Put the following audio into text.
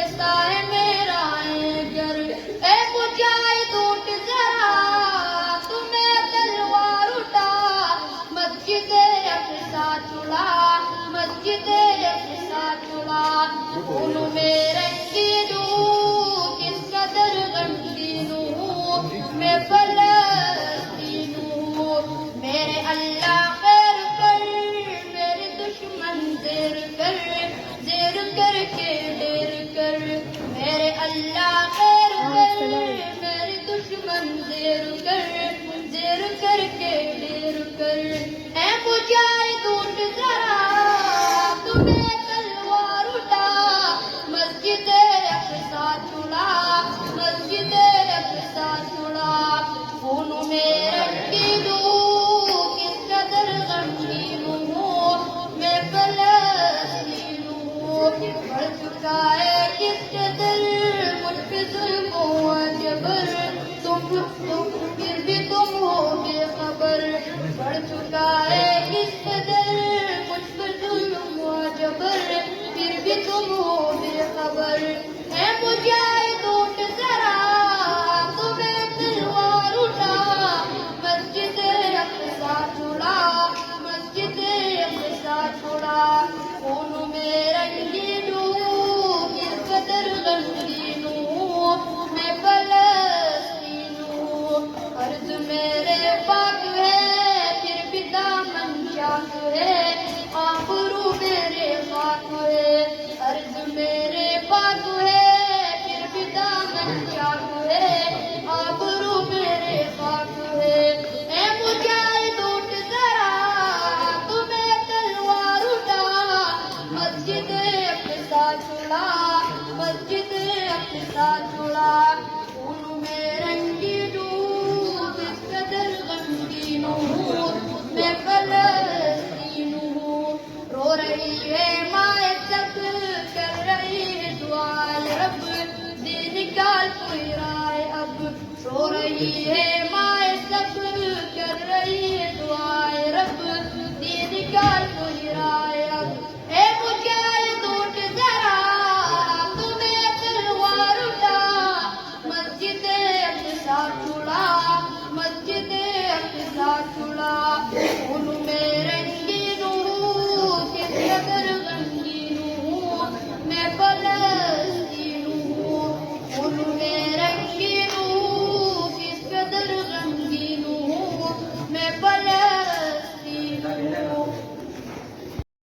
کیسا ہے میرا گھر، اے مجاہد اٹھ ذرا تمہیں تلوار اٹھا، مسجد اقصی چڑھا، مسجد اقصی چڑھا، خون میں رنگین ہوں کس قدر غمگین ہوں میں فلسطین ہوں، میرے اللہ خیر کر میرے دشمن زیر کر کے دیر کر، میرے اللہ خیر کر میرے دشمن زیر کر کے دیر کر، اے مجاہد اٹھ ذرا تمہیں تلوار اٹھا، مسجد اقصی چڑھا، مسجد اقصی چڑھا، خون میں رنگین ہوں کس قدر غمگین ہوں میں فلسطین ہوں، بڑھ چکا ہے کس قدر مجھ پہ ظلم و جبر، تم پھر بھی تم ہو بے خبر، بڑھ چکا ہے کس قدر مجھ پہ ظلم و جبر، پھر بھی تم ہو بے خبر، اے مجاہد اٹھ ذرا تمہیں تلوار اٹھا، مسجد اقصی چڑھا، مسجد اقصی چڑھا، خون میں رنگین ہوں کس قدر غمگین ہوں میں فلسطین ہوں، عرض میرے پاک ہے پھر بھی دامن چاک ہے، آبرو میرے خاک ہے، عرض میرے پاک ہے پھر بھی دامن چاک ہے، آبرو میرے خاک ہے، اے مجاہد اٹھ ذرا تمہیں تلوار اٹھا، مسجد اقصی چڑھا، مسجد اقصی چڑھا، خون میں رنگین ہوں کس قدر غمگین ہوں میں فلسطین ہوں، رو رہی ہے مائیں تک کر رہی ہے دعائے رب، دین نکال کوئی رائے اب، رو رہی ہے مائیں تک کر رہی ہے دعائے رب، دین نکال کوئی رائے اب، اے مجاہد اٹھ ذرا تمہیں تلوار اٹھا، مسجد اقصی چڑھا،